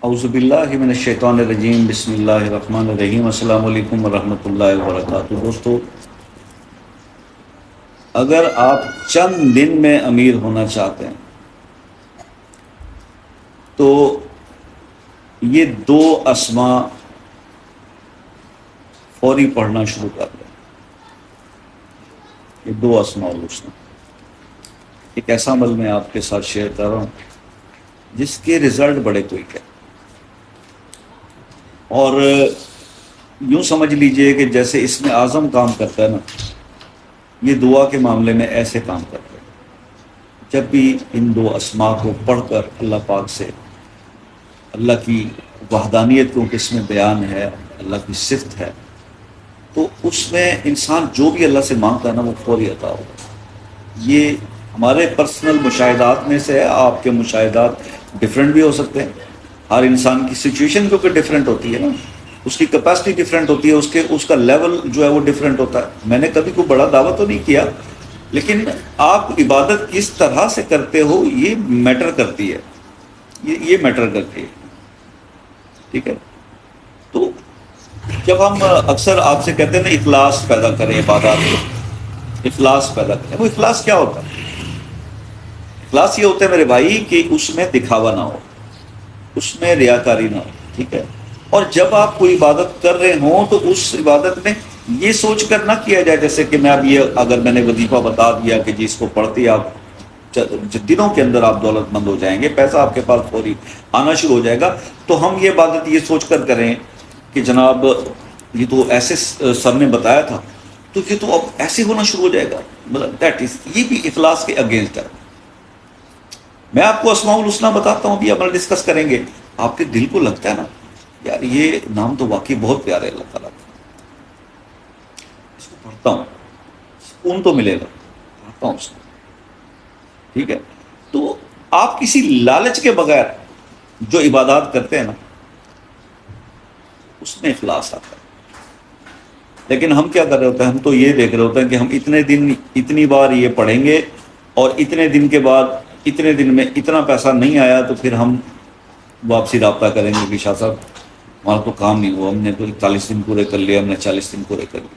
اعوذ باللہ من الشیطان الرجیم، بسم اللہ الرحمن الرحیم۔ السلام علیکم ورحمۃ اللہ وبرکاتہ۔ دوستو، اگر آپ چند دن میں امیر ہونا چاہتے ہیں تو یہ دو اسماء فوری پڑھنا شروع کر دیں۔ یہ دو اسماء الحسنی، ایک ایسا عمل میں آپ کے ساتھ شیئر کر رہا ہوں جس کے رزلٹ بڑے کوئک ہے، اور یوں سمجھ لیجئے کہ جیسے اس میں اعظم کام کرتا ہے نا، یہ دعا کے معاملے میں ایسے کام کرتا ہے۔ جب بھی ان دو اسماء کو پڑھ کر اللہ پاک سے اللہ کی وحدانیت کو اس میں بیان ہے، اللہ کی صفت ہے، تو اس میں انسان جو بھی اللہ سے مانگتا ہے نا وہ فوری عطا ہوگا۔ یہ ہمارے پرسنل مشاہدات میں سے ہے، آپ کے مشاہدات ڈیفرنٹ بھی ہو سکتے ہیں۔ ہر انسان کی سچویشن کیونکہ ڈیفرنٹ ہوتی ہے نا، اس کی کیپیسٹی ڈیفرنٹ ہوتی ہے، اس کا لیول جو ہے وہ ڈیفرنٹ ہوتا ہے۔ میں نے کبھی کوئی بڑا دعویٰ تو نہیں کیا، لیکن آپ عبادت کس طرح سے کرتے ہو یہ میٹر کرتی ہے، یہ میٹر کرتی ہے، ٹھیک ہے۔ تو جب ہم اکثر آپ سے کہتے ہیں نا اخلاص پیدا کریں عبادات میں، اخلاص پیدا کریں، وہ اخلاص کیا ہوتا ہے؟ اخلاص یہ ہوتا ہے میرے بھائی کہ اس میں دکھاوا نہ ہو، اس میں ریاکاری نہ ہو، ٹھیک ہے۔ اور جب آپ کوئی عبادت کر رہے ہوں تو اس عبادت میں یہ سوچ کر نہ کیا جائے جیسے کہ میں اب یہ اگر میں نے وظیفہ بتا دیا کہ جس کو پڑھتے آپ دنوں کے اندر آپ دولت مند ہو جائیں گے، پیسہ آپ کے پاس فوری آنا شروع ہو جائے گا، تو ہم یہ عبادت یہ سوچ کر کریں کہ جناب یہ تو ایسے سر نے بتایا تھا تو یہ تو اب ایسے ہونا شروع ہو جائے گا، مطلب دیٹ از، یہ بھی اخلاص کے اگینسٹ ہے۔ میں آپ کو اسماء الحسنی بتاتا ہوں، ابھی عمل ڈسکس کریں گے، آپ کے دل کو لگتا ہے نا یار یہ نام تو واقعی بہت پیارے اللہ تعالیٰ کا، اس کو پڑھتا ہوں سکون تو ملے گا، پڑھتا ہوں اس کو، ٹھیک ہے۔ تو آپ کسی لالچ کے بغیر جو عبادات کرتے ہیں نا اس میں اخلاص آتا ہے۔ لیکن ہم کیا کر رہے ہوتے ہیں؟ ہم تو یہ دیکھ رہے ہوتے ہیں کہ ہم اتنے دن اتنی بار یہ پڑھیں گے اور اتنے دن کے بعد اتنے دن میں اتنا پیسہ نہیں آیا تو پھر ہم واپسی رابطہ کریں گے کہ شاہ صاحب ہمارا تو کام نہیں ہوا، ہم نے تو 41 دن پورے کر لیا، ہم نے 40 دن پورے کر لیے۔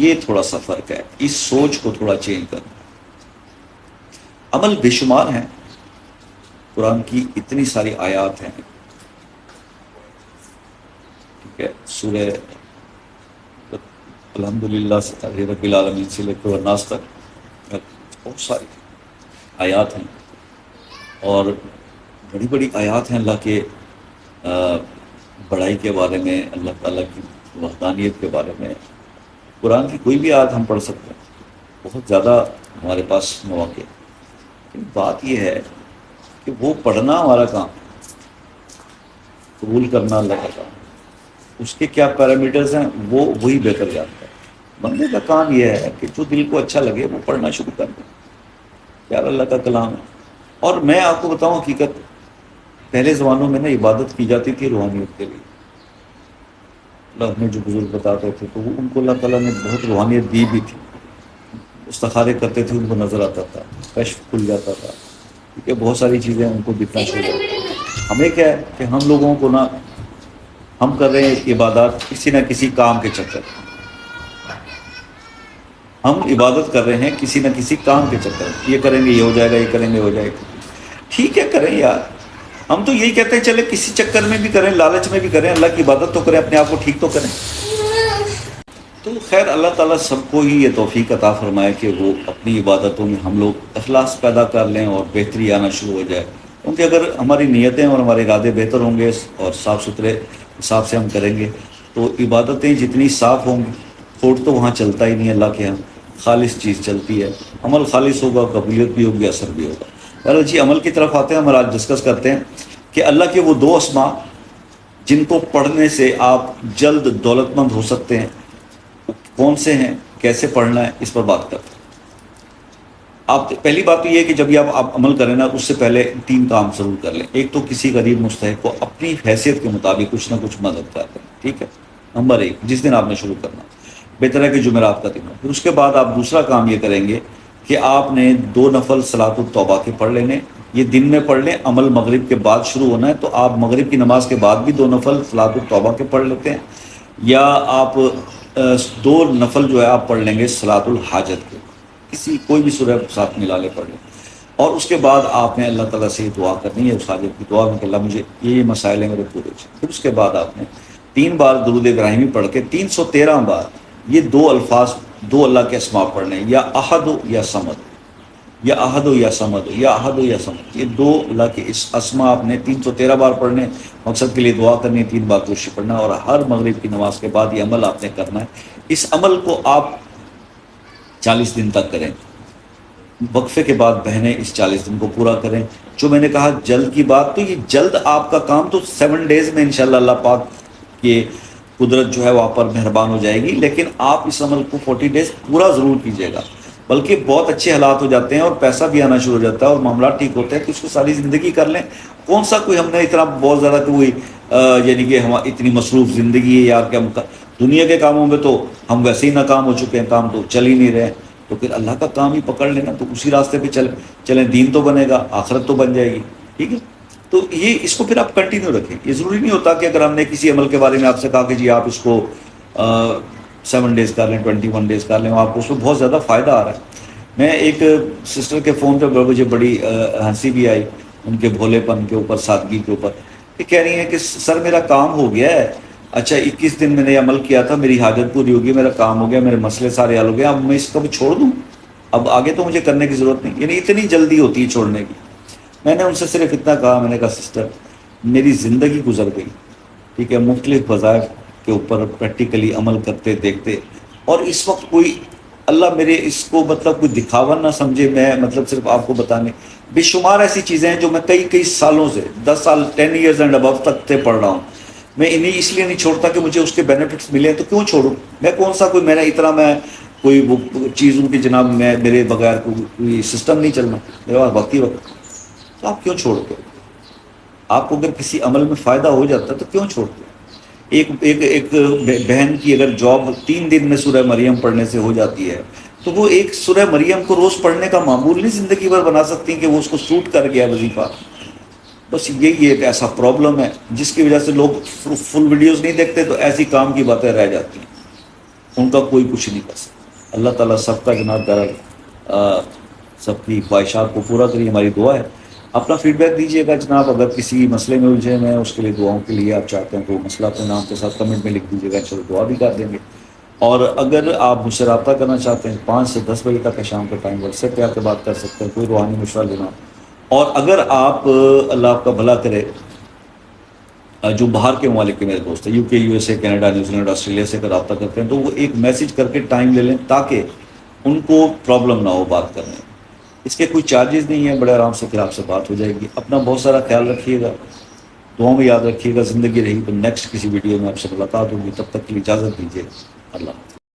یہ تھوڑا سا فرق ہے، اس سوچ کو تھوڑا چینج کرنا۔ عمل بے شمار ہیں، قرآن کی اتنی ساری آیات ہیں، ٹھیک ہے۔ سورہ الحمدللہ رب العالمین سے لے کر الناس تک بہت ساری آیات ہیں، اور بڑی بڑی آیات ہیں اللہ کے بڑائی کے بارے میں، اللہ تعالیٰ کی وحدانیت کے بارے میں۔ قرآن کی کوئی بھی آیت ہم پڑھ سکتے ہیں، بہت زیادہ ہمارے پاس مواقع ہے۔ لیکن بات یہ ہے کہ وہ پڑھنا ہمارا کام، قبول کرنا اللہ کا کام، اس کے کیا پیرامیٹرز ہیں وہی بہتر جانتا ہے۔ بندے کا کام یہ ہے کہ جو دل کو اچھا لگے وہ پڑھنا شروع کر دیں، یار اللہ کا کلام ہے۔ اور میں آپ کو بتاؤں حقیقت، پہلے زمانوں میں نا عبادت کی جاتی تھی روحانیت کے لیے، اللہ ہمیں جو بزرگ بتاتے تھے تو وہ ان کو اللہ تعالیٰ نے بہت روحانیت دی بھی تھی، استخارے کرتے تھے ان کو نظر آتا تھا، کشف کھل جاتا تھا، کیونکہ بہت ساری چیزیں ان کو دکھنا شروع ہو جاتی۔ ہمیں کیا ہے کہ ہم لوگوں کو نا، ہم کر رہے ہیں عبادات کسی نہ کسی کام کے چکر، ہم عبادت کر رہے ہیں کسی نہ کسی کام کے چکر، یہ کریں گے یہ ہو جائے گا، یہ کریں گے ہو جائے گا، ٹھیک ہے کریں یار، ہم تو یہی کہتے ہیں چلے کسی چکر میں بھی کریں، لالچ میں بھی کریں، اللہ کی عبادت تو کریں، اپنے آپ کو ٹھیک تو کریں۔ تو خیر اللہ تعالیٰ سب کو ہی یہ توفیق عطا فرمائے کہ وہ اپنی عبادتوں میں ہم لوگ اخلاص پیدا کر لیں اور بہتری آنا شروع ہو جائے، کیونکہ اگر ہماری نیتیں اور ہمارے ارادے بہتر ہوں گے اور صاف ستھرے حساب سے ہم کریں گے تو عبادتیں جتنی صاف ہوں گی، کھوٹ تو وہاں چلتا ہی نہیں، اللہ کے یہاں خالص چیز چلتی ہے، عمل خالص ہوگا، قبولیت بھی ہوگی، اثر بھی ہوگا۔ بہرحال جی عمل کی طرف آتے ہیں، ہم آج ڈسکس کرتے ہیں کہ اللہ کے وہ دو اسماء جن کو پڑھنے سے آپ جلد دولت مند ہو سکتے ہیں، کون سے ہیں، کیسے پڑھنا ہے، اس پر بات کرتے ہیں۔ آپ پہلی بات تو یہ ہے کہ جب یہ آپ عمل کریں نا اس سے پہلے 3 کام ضرور کر لیں۔ ایک تو کسی غریب مستحق کو اپنی حیثیت کے مطابق کچھ نہ کچھ مدد کر دیں، ٹھیک ہے، نمبر 1، جس دن آپ نے شروع کرنا، بہتر ہے کہ جمعرات کا دن ہو۔ پھر اس کے بعد آپ دوسرا کام یہ کریں گے کہ آپ نے 2 نفل صلاۃ التوبہ کے پڑھ لینے، یہ دن میں پڑھ لیں، عمل مغرب کے بعد شروع ہونا ہے تو آپ مغرب کی نماز کے بعد بھی 2 نفل صلاۃ التوبہ کے پڑھ لیتے ہیں، یا آپ 2 نفل جو ہے آپ پڑھ لیں گے صلاۃ الحاجت کے، کسی کوئی بھی سورہ ساتھ ملا لے پڑھ لیں، اور اس کے بعد آپ نے اللہ تعالیٰ سے یہ دعا کرنی ہے اس حاجت کی دعا میں کہ اللہ مجھے یہ مسائل ہیں میرے پورے سے۔ پھر اس کے بعد آپ نے 3 بار درود ابراہیمی پڑھ کے 313 بار یہ 2 الفاظ 2 اللہ کے اسماء پڑھنے ہیں، یا احد یا صمد، یا احد یا سمد، یا احد یا سمد، یہ 2 اللہ کے اس اسماء آپ نے 313 بار پڑھنے، مقصد کے لیے دعا کرنی ہے، 3 بار درود پڑھنا ہے، اور ہر مغرب کی نماز کے بعد یہ عمل آپ نے کرنا ہے۔ اس عمل کو آپ 40 دن تک کریں، وقفے کے بعد بہنیں اس 40 دن کو پورا کریں۔ جو میں نے کہا جلد کی بات، تو یہ جلد آپ کا کام تو 7 ڈیز میں انشاءاللہ اللہ پاک کی قدرت جو ہے وہاں پر مہربان ہو جائے گی، لیکن آپ اس عمل کو 40 ڈیز پورا ضرور کیجیے گا، بلکہ بہت اچھے حالات ہو جاتے ہیں اور پیسہ بھی آنا شروع ہو جاتا ہے اور معاملات ٹھیک ہوتے ہیں، تو اس کو ساری زندگی کر لیں۔ کون سا کوئی ہم نے اتنا بہت زیادہ کوئی یعنی کہ ہم اتنی مصروف زندگی ہے یار کہ ہم دنیا کے کاموں میں تو ہم ویسے ہی ناکام ہو چکے ہیں، کام تو چل ہی نہیں رہے ہیں، تو پھر اللہ کا کام ہی پکڑ لینا، تو اسی راستے پہ چلیں، دین تو بنے گا، آخرت تو بن جائے گی، ٹھیک ہے۔ تو یہ اس کو پھر آپ کنٹینیو رکھیں۔ یہ ضروری نہیں ہوتا کہ اگر ہم نے کسی عمل کے بارے میں آپ سے کہا کہ جی آپ اس کو 7 ڈیز کر لیں، 21 ڈیز کر لیں، آپ کو اس میں بہت زیادہ فائدہ آ رہا ہے۔ میں ایک سسٹر کے فون پہ مجھے بڑی ہنسی بھی آئی ان کے بھولے پن کے اوپر، سادگی کے اوپر، یہ کہہ رہی ہیں کہ سر میرا کام ہو گیا ہے، اچھا 21 دن میں نے عمل کیا تھا، میری حاجت پوری ہوگی، میرا کام ہو گیا، میرے مسئلے سارے حل ہو گئے، اب میں اس کو بھی چھوڑ دوں، اب آگے تو مجھے کرنے کی ضرورت نہیں، یعنی اتنی جلدی ہوتی ہے چھوڑنے کی۔ میں نے ان سے صرف اتنا کہا، میں نے کہا سسٹر میری زندگی گزر گئی، ٹھیک ہے، مختلف وظائف کے اوپر پریکٹیکلی عمل کرتے دیکھتے، اور اس وقت کوئی اللہ میرے اس کو مطلب کوئی دکھاوا نہ سمجھے، میں مطلب صرف آپ کو بتانے، بے شمار ایسی چیزیں ہیں جو میں کئی سالوں سے 10 سال 10 ایئرز اینڈ ابو تک سے پڑھ رہا ہوں، میں انہیں اس لیے نہیں چھوڑتا کہ مجھے اس کے بینیفٹس ملے ہیں، تو کیوں چھوڑوں؟ میں کون سا کوئی میرا اتنا میں کوئی وہ چیزوں کی جناب میں میرے بغیر کوئی سسٹم نہیں چلنا، میرے پاس وقت ہی وقت، تو آپ کیوں چھوڑتے ہو؟ آپ کو اگر کسی عمل میں فائدہ ہو جاتا ہے تو کیوں چھوڑتے ہو؟ ایک بہن کی اگر جاب 3 دن میں سورہ مریم پڑھنے سے ہو جاتی ہے، تو وہ ایک سورہ مریم کو روز پڑھنے کا معمول نہیں زندگی بھر بنا سکتی کہ وہ اس کو سوٹ کر گیا وظیفہ۔ بس یہی ایک ایسا پرابلم ہے جس کی وجہ سے لوگ فل ویڈیوز نہیں دیکھتے، تو ایسی کام کی باتیں رہ جاتی ہیں، ان کا کوئی کچھ نہیں کر سکتا۔ اللہ تعالیٰ سب کا جناب سب کی خواہشات کو پورا کریے، ہماری دعا ہے۔ اپنا فیڈ بیک دیجیے گا جناب، اگر کسی مسئلے میں الجھے میں اس کے لیے دعاؤں کے لیے آپ چاہتے ہیں تو مسئلہ اپنے نام کے ساتھ کمنٹ میں لکھ دیجیے گا، چلو دعا بھی کر دیں گے۔ اور اگر آپ مجھ سے رابطہ کرنا چاہتے ہیں 5 سے 10 بجے تک ہے شام کا ٹائم، واٹس ایپ پہ آ کے بات کر سکتے ہیں، کوئی روحانی مشورہ لینا۔ اور اگر آپ اللہ آپ کا بھلا کرے جو باہر کے ممالک کے میرے دوست ہیں، UK USA Canada New Zealand Australia سے اگر رابطہ کرتے ہیں تو وہ ایک میسج کر کے ٹائم لے لیں تاکہ ان کو پرابلم نہ ہو بات کرنے میں۔ اس کے کوئی چارجز نہیں ہیں، بڑے آرام سے پھر آپ سے بات ہو جائے گی۔ اپنا بہت سارا خیال رکھیے گا، دعاؤں میں یاد رکھیے گا، زندگی رہی تو نیکسٹ کسی ویڈیو میں آپ سے ملاقات ہوگی، تب تک کے لیے اجازت دیجیے، اللہ حافظ۔